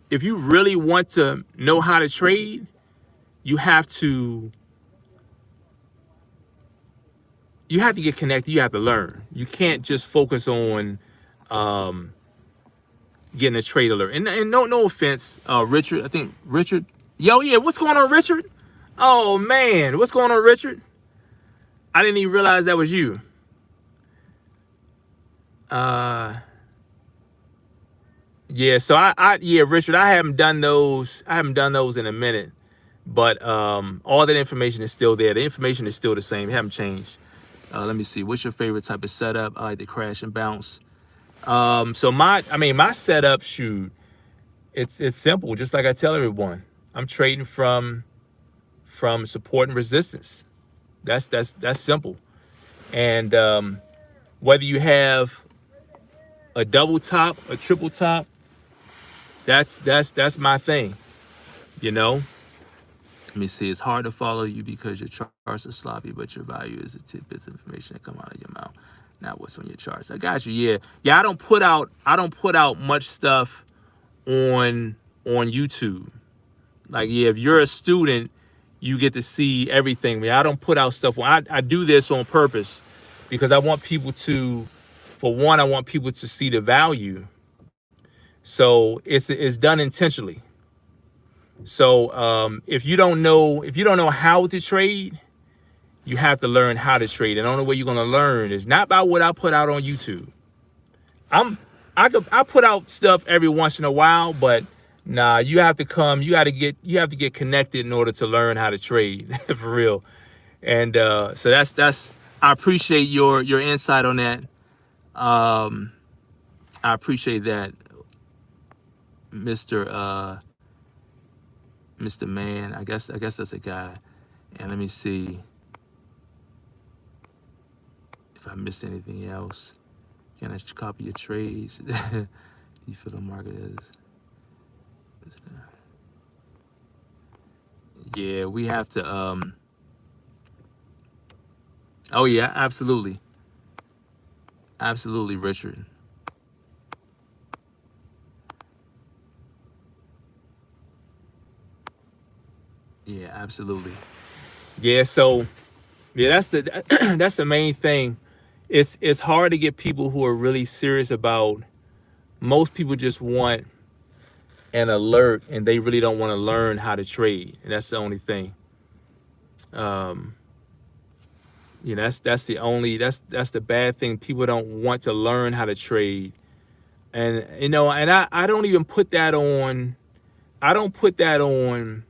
if you really want to know how to trade, you have to get connected. You have to learn. You can't just focus on getting a trade alert. And no offense, Richard. I think Richard. Yo, yeah, what's going on, Richard? Oh man, what's going on, Richard? I didn't even realize that was you. Yeah, so yeah, Richard, I haven't done those in a minute. But all that information is still there. The information is still the same. It haven't changed. Let me see. What's your favorite type of setup? I like to crash and bounce. So my setup, shoot, it's simple. Just like I tell everyone, I'm trading from support and resistance. That's simple. And whether you have a double top, a triple top, that's my thing. You know. Let me see. It's hard to follow you because your charts are sloppy, but your value is the tidbits of information that come out of your mouth, not what's on your charts. I got you. Yeah. I don't put out much stuff on YouTube. Like, yeah, if you're a student, you get to see everything. I don't put out stuff. I do this on purpose because I want people to, for one, I want people to see the value. So it's done intentionally. So if you don't know how to trade, you have to learn how to trade. And the only way you're gonna learn is not by what I put out on YouTube. I put out stuff every once in a while, but nah, you have to get connected in order to learn how to trade for real. And so that's I appreciate your insight on that. I appreciate that, Mr. Man. I guess that's a guy. And let me see if I missed anything else. Can I copy your trades? You feel the market is? Yeah, we have to. Oh yeah, absolutely, Richard. Yeah, absolutely. Yeah, so yeah, that's the main thing. It's hard to get people who are really serious about. Most people just want an alert, and they really don't want to learn how to trade, and that's the only thing. That's the bad thing. People don't want to learn how to trade, and I don't even put that on. I don't put that on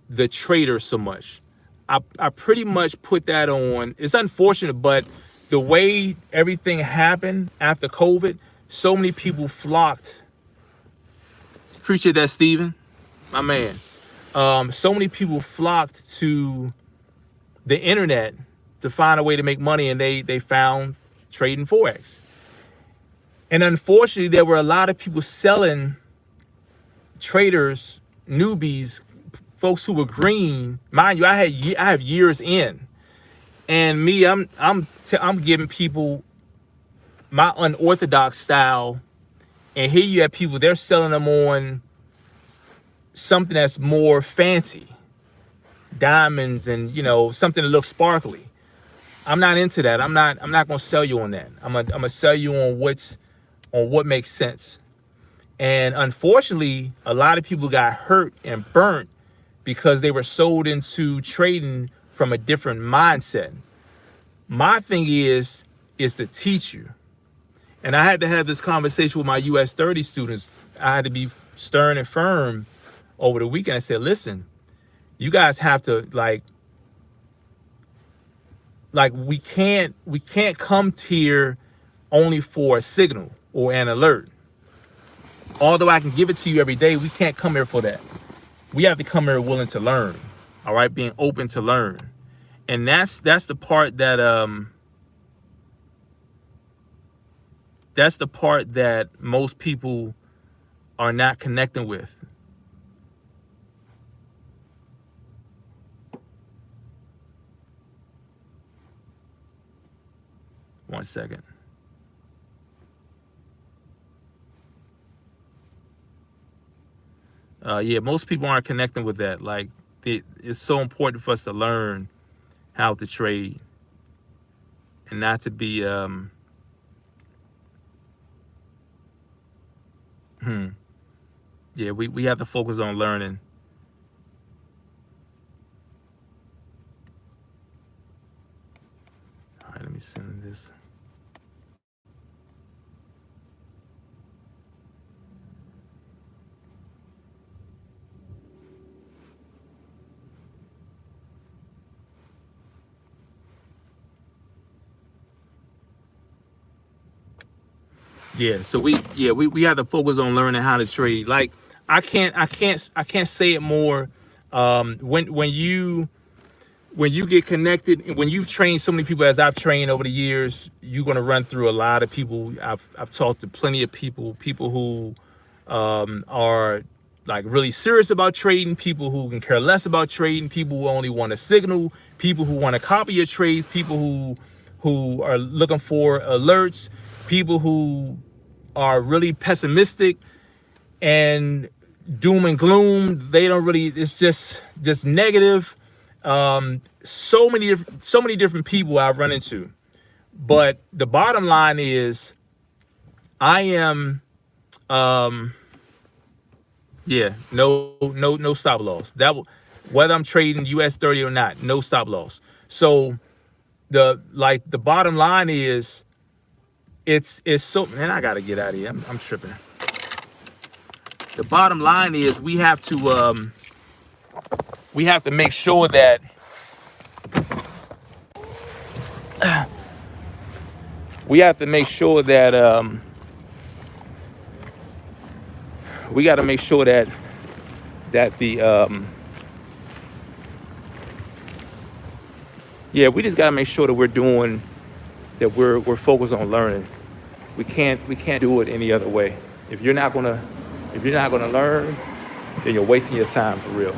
the trader so much. I pretty much put that on. It's unfortunate, but the way everything happened after COVID, so many people flocked. Appreciate that, Steven, my man. So many people flocked to the internet to find a way to make money, and they found trading Forex. And unfortunately, there were a lot of people selling traders, newbies, folks who were green. Mind you, I have years in, and me, I'm giving people my unorthodox style, and here you have people, they're selling them on something that's more fancy, diamonds, and something that looks sparkly. I'm not into that. I'm not gonna sell you on that. I'm gonna sell you on what makes sense. And unfortunately, a lot of people got hurt and burnt because they were sold into trading from a different mindset. My thing is to teach you. And I had to have this conversation with my US30 students. I had to be stern and firm over the weekend. I said, listen, you guys have to like we can't come here only for a signal or an alert. Although I can give it to you every day, we can't come here for that. We have to come here willing to learn. All right, being open to learn. And that's the part that most people are not connecting with. One second. Yeah, most people aren't connecting with that. Like, it's so important for us to learn how to trade and not to be yeah, we have to focus on learning. All right, let me send this. Yeah, so we have to focus on learning how to trade. Like, I can't say it more. When you get connected, and when you've trained so many people as I've trained over the years, you're gonna run through a lot of people. I've talked to plenty of people who are like really serious about trading, people who can care less about trading, people who only want a signal, people who want to copy your trades, people who are looking for alerts, people who are really pessimistic and doom and gloom. They don't really, it's just negative. So many different people I've run into. But the bottom line is I am yeah, no stop loss. Whether I'm trading US30 or not, no stop loss. So the bottom line is it's so, man, I gotta get out of here. I'm tripping. The bottom line is we have to make sure that we got to make sure that the yeah, we just gotta make sure that we're focused on learning. We can't do it any other way. If you're not gonna learn, then you're wasting your time for real.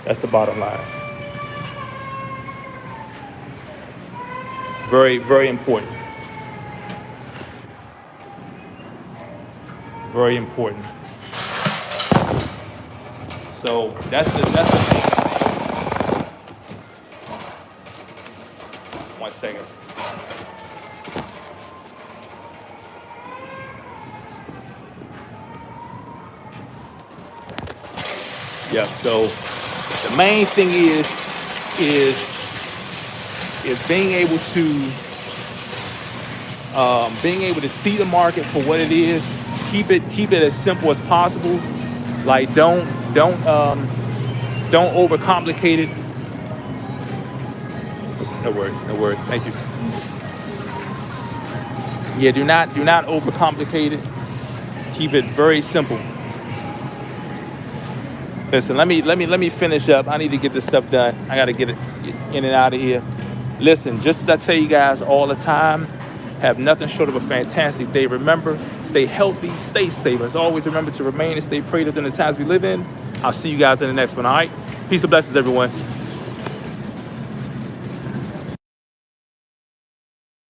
That's the bottom line. Very, very important. Very important. So that's the thing. 1 second. Yeah, so the main thing is being able to see the market for what it is. Keep it as simple as possible. Like, don't overcomplicate it. No worries. Thank you. Yeah, do not overcomplicate it. Keep it very simple. Listen, let me finish up. I need to get this stuff done. I gotta get in and out of here. Listen, just as I tell you guys all the time, have nothing short of a fantastic day. Remember, stay healthy, stay safe. As always, remember to remain and stay prayed up in the times we live in. I'll see you guys in the next one, all right? Peace and blessings, everyone.